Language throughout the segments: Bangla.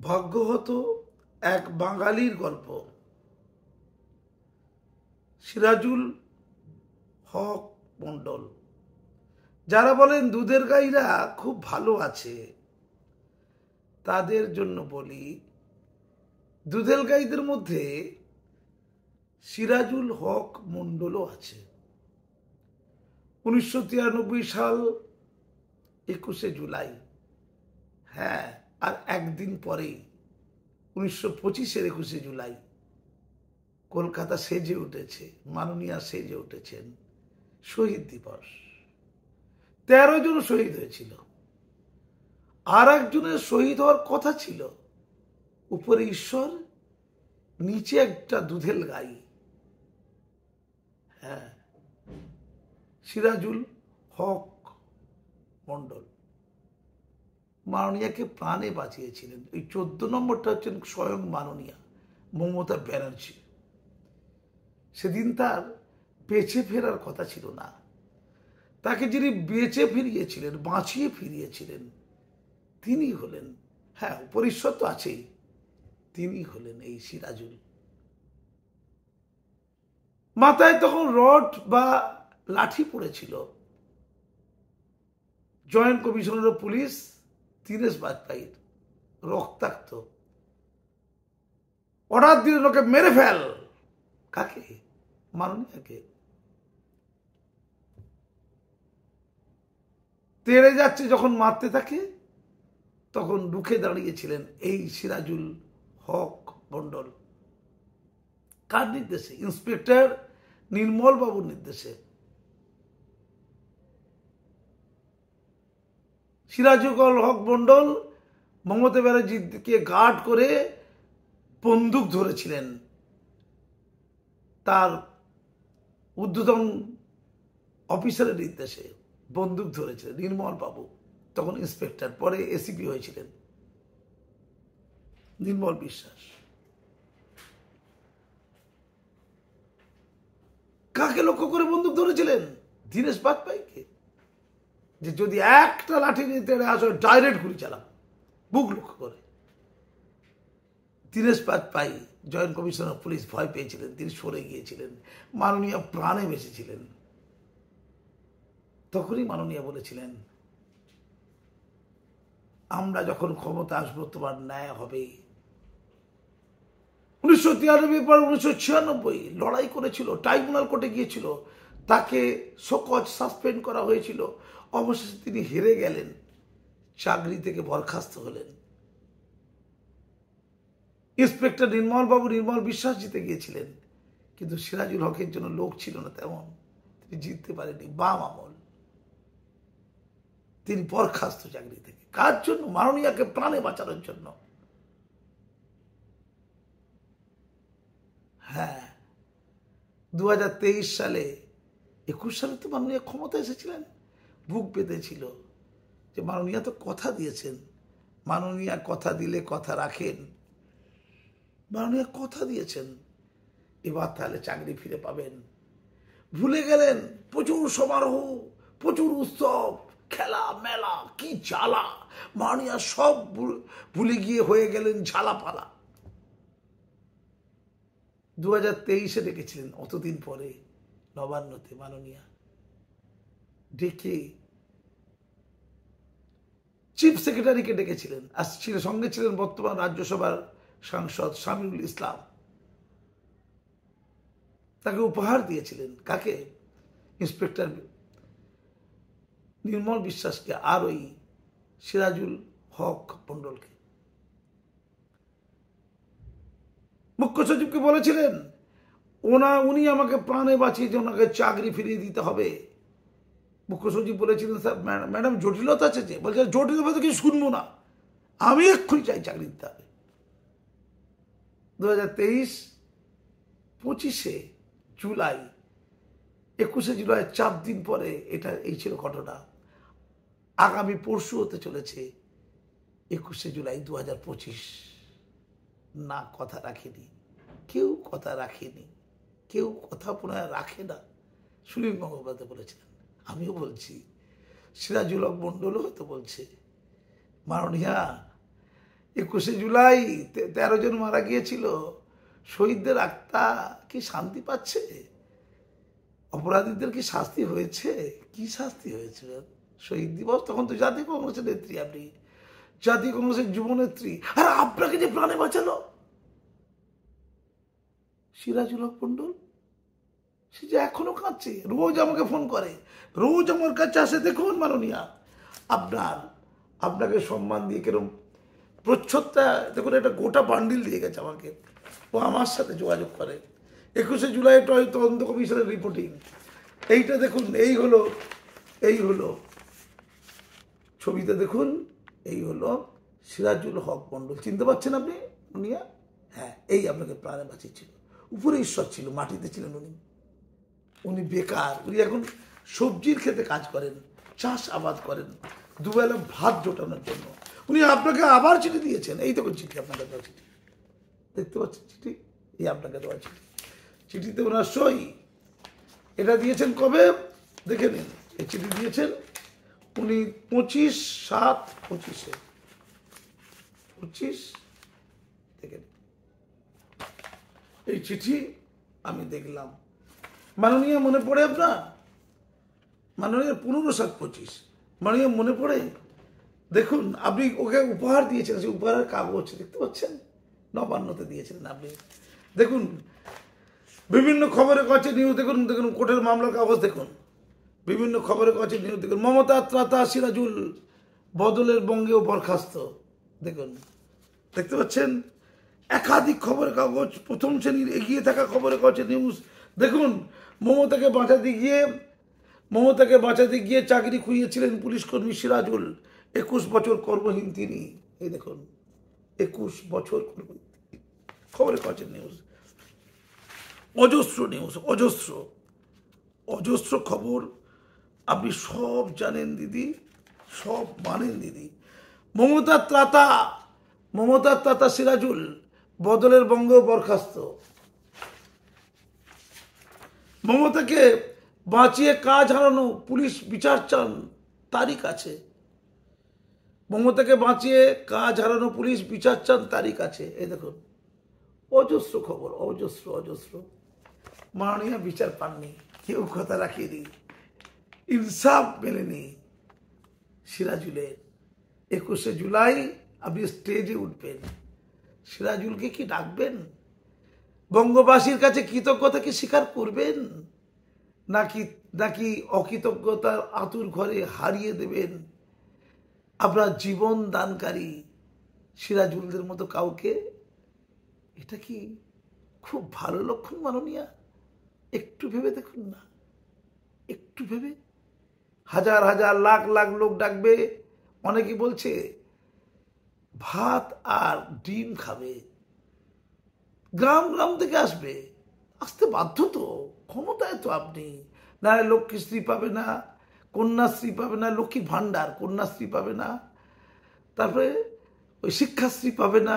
ভাগ্যহত এক বাঙালির গল্প। সিরাজুল হক মণ্ডল। যারা বলেন দুধের গাইরা খুব ভালো আছে, তাদের জন্য বলি দুধের গাইদের মধ্যে সিরাজুল হক মণ্ডলও আছে। 1993 সাল 21শে জুলাই, হ্যাঁ, আর একদিন পরেই 1925-এর 21শে জুলাই কলকাতা সেজে উঠেছে, মাননীয়া সেজে উঠেছেন। শহীদ দিবস। 13 জন শহীদ হয়েছিল, আর একজনের শহীদ হওয়ার কথা ছিল। উপরে ঈশ্বর, নিচে একটা দুধেল গাই। হ্যাঁ, সিরাজুল হক মণ্ডল মাননীয়াকে প্রাণে বাঁচিয়েছিলেন। এই 14 নম্বরটা হচ্ছেন স্বয়ং মাননীয়া মমতা ব্যানার্জি। সেদিন তার বেঁচে ফেরার কথা ছিল না। তাকে যিনি বেঁচে ফিরিয়েছিলেন, বাঁচিয়ে ফিরিয়েছিলেন, তিনি হলেন, হ্যাঁ, উপরিশ্বর তো আছেই, তিনি হলেন এই সিরাজুল। মাথায় তখন রড বা লাঠি পড়েছিল। Joint commissioner of police Dinesh বাজপেয়ীর, রক্তাক্ত। অর্ডার দিল লোকে মেরে ফেল। কাকে? মাননীয়াকে। তেড়ে যাচ্ছে যখন মারতে থাকে, তখন রুখে দাঁড়িয়েছিলেন এই সিরাজুল হক মণ্ডল। কার নির্দেশে? ইন্সপেক্টর নির্মল বাবুর নির্দেশে। সিরাজুল হক মণ্ডল মমতা ব্যানার্জিকে গার্ড করে বন্দুক ধরেছিলেন। তার ঊর্ধ্বতন অফিসারের নির্দেশে বন্দুক ধরেছিলেন নির্মল বাবু, তখন ইন্সপেক্টর, পরে এসিপি হয়েছিলেন নির্মল বিশ্বাস। কাকে লক্ষ্য করে বন্দুক ধরেছিলেন? দীনেশ বাজপেয়ীকে। যে যদি একটা লাঠি নিতে আসো, ডাইরেক্ট গুলি চালাম, বুক লক্ষ্য করে। Dinesh Bajpai joint commissioner police ভয় পেয়েছিলেন, তিনি সরে গিয়েছিলেন। মাননীয়া প্রাণে বেঁচেছিলেন। তখনই মাননীয়া বলেছিলেন, আমরা যখন ক্ষমতা আসবো তোমার ন্যায় হবে। 1993 পর 1996 লড়াই করেছিল, ট্রাইব্যুনাল কোর্টে গিয়েছিল, তাকে শোকজ সাসপেন্ড করা হয়েছিল। অবশেষে তিনি হেরে গেলেন, চাকরি থেকে বরখাস্ত হলেন। ইন্সপেক্টর নির্মল বাবু, নির্মল বিশ্বাস জিতে গিয়েছিলেন, কিন্তু সিরাজুল হকের জন্য লোক ছিল না তেমন, তিনি জিততে পারেনি। বাম আমল, তিনি বরখাস্ত চাকরি থেকে। কার জন্য? মাননীয়াকে প্রাণে বাঁচানোর জন্য। হ্যাঁ, 2023 সালে, 21 সালে তো মাননীয়া ক্ষমতা এসেছিলেন। বুক বেঁধেছিল যে মাননীয়া তো কথা দিয়েছেন, মাননীয়া কথা দিলে কথা রাখেন। মাননীয়া কথা দিয়েছেন, এবার তাহলে চাকরি ফিরে পাবেন। ভুলে গেলেন প্রচুর সমারোহ, প্রচুর উৎসব, খেলা মেলা, কি জ্বালা। মাননীয়া সব ভুলে গিয়ে হয়ে গেলেন ঝালাপালা। 2023-এ ডেকেছিলেন, অতদিন পরে নবান্নতে মাননীয়া ডেকে চিফ সেক্রেটারিকে ডেকেছিলেন। আর সঙ্গে ছিলেন বর্তমান রাজ্যসভার সাংসদ শামিউল ইসলাম। তাকে উপহার দিয়েছিলেন। কাকে? ইন্সপেক্টর নির্মল বিশ্বাসকে, আর ওই সিরাজুল হক মণ্ডলকে। মুখ্য সচিবকে বলেছিলেন, উনি আমাকে প্রাণে বাঁচিয়েছে, ওনাকে চাকরি ফিরিয়ে দিতে হবে। মুখ্য সচিব বলেছিলেন, স্যার ম্যাডাম জটিলতা আছে। যে বলছে জটিলতা তো কিছু শুনবো না, আমি এক্ষুনি চাই চাকরি দিতে হবে। 2023 25শে জুলাই, 21শে জুলাই, 4 দিন পরে এই ছিল ঘটনা। আগামী পরশু হতে চলেছে 21শে জুলাই 2025। না, কথা রাখেনি কেউ, কথা রাখেনি কেউ, কথা পুনরায় রাখে না। সুনীল গঙ্গোপাধ্যায় বলেছিলেন, আমিও বলছি, সিরাজুল হক মণ্ডলও হয়তো বলছে, মাননীয়া 21শে জুলাই 13 জন মারা গিয়েছিল। শহীদদের আত্মা কি শান্তি পাচ্ছে? অপরাধীদের কি শাস্তি হয়েছে? কি শাস্তি হয়েছে? শহীদ দিবস তখন তো জাতীয় কংগ্রেসের নেত্রী, আপনি জাতীয় কংগ্রেসের যুবনেত্রী, আর আপনাকে যে প্রাণে বাঁচালো সিরাজুল হক মন্ডল, সে যে এখনো কাঁদছে, রোজ আমাকে ফোন করে, রোজ আমার কাছে আসে। দেখুন মাননীয়া, আপনাকে সম্মান দিয়ে কিরম প্রচ্ছদটা দেখুন, একটা গোটা বান্ডিল দিয়ে গেছে আমাকে। ও আমার সাথে যোগাযোগ করে। 21শে জুলাই তদন্ত কমিশনের রিপোর্টিং, এইটা দেখুন, এই হলো ছবিতে দেখুন, এই হলো সিরাজুল হক মন্ডল। চিনতে পারছেন আপনি মুনিয়া? হ্যাঁ, এই আপনাকে প্রাণে বাঁচিয়েছিল। উপরে ঈশ্বর ছিল, মাটিতে ছিলেন উনি বেকার। উনি এখন সবজির ক্ষেতে কাজ করেন, চাষ আবাদ করেন, দুবেলা ভাত জোটানোর জন্য। উনি আপনাকে আবার চিঠি দিয়েছেন। এই দেখুন চিঠি, আপনাকে দেওয়া চিঠি, দেখতে পাচ্ছেন চিঠি, এই আপনাকে দেওয়া চিঠি। চিঠিতে ওনার সই। এটা দিয়েছেন কবে দেখে নিন। এই চিঠি দিয়েছেন উনি 25/7/25-এ। 25 দেখেন, এই চিঠি আমি দেখলাম। মাননীয় মনে পড়ে আপনার? মাননীয় 15/7/25। মাননীয় মনে পড়ে? দেখুন, আপনি ওকে উপহার দিয়েছেন, সেই উপহারের কাগজ দেখতে পাচ্ছেন, নবান্নতে দিয়েছিলেন আপনি। দেখুন, বিভিন্ন খবরের কাছে নিউজ দেখুন, দেখুন কোর্টের মামলার কাগজ দেখুন, বিভিন্ন খবরের কাছে নিউজ দেখুন। মমতা ত্রাতা সিরাজুল বদলের বঙ্গেও বরখাস্ত, দেখুন, দেখতে পাচ্ছেন। একাধিক খবরের কাগজ, প্রথম শ্রেণীর এগিয়ে থাকা খবরের কাছে নিউজ দেখুন। মমতাকে বাঁচাতে গিয়ে চাকরি খুইয়েছিলেন পুলিশ কর্মী সিরাজুল। 21 বছর কর্মহীন তিনি। এই দেখুন, 21 বছর কর্মহীন। খবরের কাছে নিউজ, অজস্র নিউজ, অজস্র খবর। আপনি সব জানেন দিদি, সব মানেন দিদি। মমতার ত্রাতা সিরাজুল বদলের বঙ্গেও বরখাস্ত। মমতাকে বাঁচিয়ে কাজ হারানো পুলিশ বিচার চান, তারিখ আছে। মমতাকে বাঁচিয়ে কাজ হারানো পুলিশ বিচার চান, তারিখ আছে। এই দেখুন, অজস্র খবর, অজস্র। মাননীয় বিচার পাননি, কেউ কথা রাখিয়ে ইনসাফ মেলেনি সিরাজুলের। 21শে জুলাই আপনি স্টেজে উঠবেন, সিরাজুলকে কি ডাকবেন? বঙ্গবাসীর কাছে কৃতজ্ঞতা কি স্বীকার করবেন, নাকি অকৃতজ্ঞতার আতুর ঘরে হারিয়ে দেবেন আপনার জীবন দানকারী সিরাজুলদের মতো কাউকে? এটা কি খুব ভালো লক্ষণ মাননীয়া? একটু ভেবে দেখুন না, একটু ভেবে। হাজার হাজার লাখ লাখ লোক ডাকবে। অনেকে বলছে ভাত আর ডিম খাবে, গ্রাম থেকে আসতে বাধ্য তো, ক্ষমতায় তো আপনি। না লক্ষ্মীশ্রী পাবে না, কন্যাশ্রী পাবে না, লক্ষ্মীর ভান্ডার, কন্যাশ্রী পাবে না, তারপরে ওই শিক্ষাশ্রী পাবে না,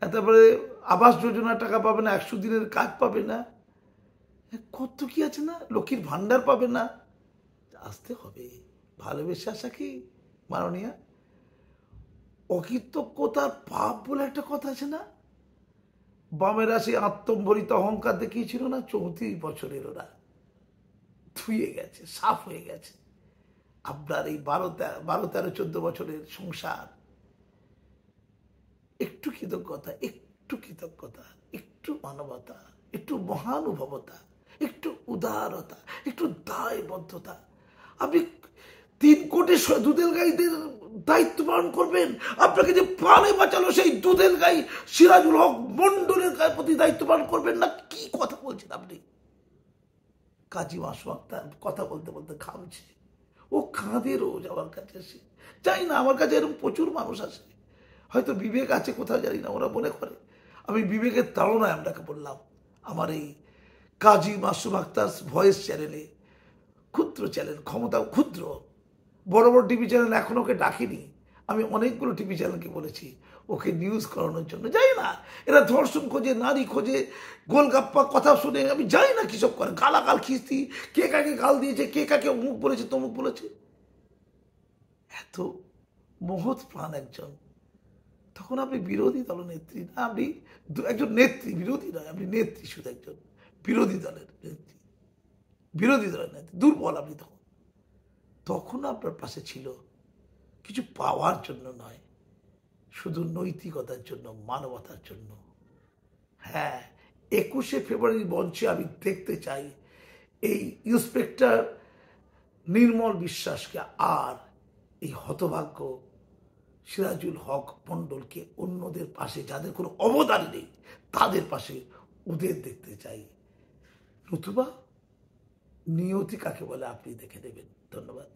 তারপরে আবাস যোজনা টাকা পাবে না, 100 দিনের কাজ পাবে না, কত কি আছে না, লক্ষ্মীর ভান্ডার পাবে না। আসতে হবে, ভালোবেসে আসা কি মাননীয়া? অকৃতজ্ঞতার পাপ বলে একটা কথা আছে না? বামেরা সেই আত্মম্ভরিত অহংকার দেখিয়েছিল না, 34 বছরের ওরা ধুয়ে গেছে, সাফ হয়ে গেছে। আপনার এই 12, 13, 14 বছরের সংসার, একটু কৃতজ্ঞতা, একটু মানবতা, একটু মহানুভবতা, একটু উদারতা, একটু দায়বদ্ধতা। আপনি 3 কোটি দুধের গাইদের দায়িত্ব পালন করবেন। আপনাকে যে প্রাণে বাঁচালো সেই দুধের গাই সিরাজুল হক মন্ডলের প্রতি দায়িত্ব পালন করবেন না? কি কথা বলছেন আপনি? কাজী মাসু আক্তার কথা বলতে ঘামছে, ও কাঁদে রোজ আমার কাছে এসে। জানি না, আমার কাছে এরকম প্রচুর মানুষ আসে, হয়তো বিবেক আছে কোথাও জানি না, ওরা মনে করে আমি বিবেকের তাড়নায় আপনাকে বললাম। আমার এই কাজী মাসুম আক্তার ভয়েস চ্যানেলে, ক্ষুদ্র চ্যানেল, ক্ষমতাও ক্ষুদ্র, বড় বড় টিভি চ্যানেল এখন ওকে ডাকিনি। আমি অনেকগুলো টিভি চ্যানেলকে বলেছি ওকে নিউজ করানোর জন্য। যাই না, এরা ধর্ষণ খোঁজে, নারী খোঁজে, গোলগাপ্পা কথা শুনে, আমি জানি না কিসব করে, গালাগাল খিস্তি, কে কাকে গাল দিয়েছে, কে কাকে অমুক বলেছে তমুক বলেছে। এত মহৎ প্রাণ একজন, তখন আপনি বিরোধী দলনেত্রী না, আপনি একজন নেত্রী, বিরোধী নয়, আপনি নেত্রী, শুধু একজন বিরোধী দলের নেত্রী, বিরোধী দলের নেত্রী, দুর্বল আপনি তখন। তখন আপনার পাশে ছিল কিছু পাওয়ার জন্য নয়, শুধু নৈতিকতার জন্য, মানবতার জন্য। হ্যাঁ, 21শে ফেব্রুয়ারি মঞ্চে আমি দেখতে চাই এই ইন্সপেক্টর নির্মল বিশ্বাসকে আর এই হতভাগ্য সিরাজুল হক মণ্ডলকে অন্যদের পাশে, যাদের কোনো অবদান নেই তাদের পাশে ওদের দেখতে চাই। নতুবা নিয়তি কাকে বলে আপনি দেখে নেবেন। ধন্যবাদ।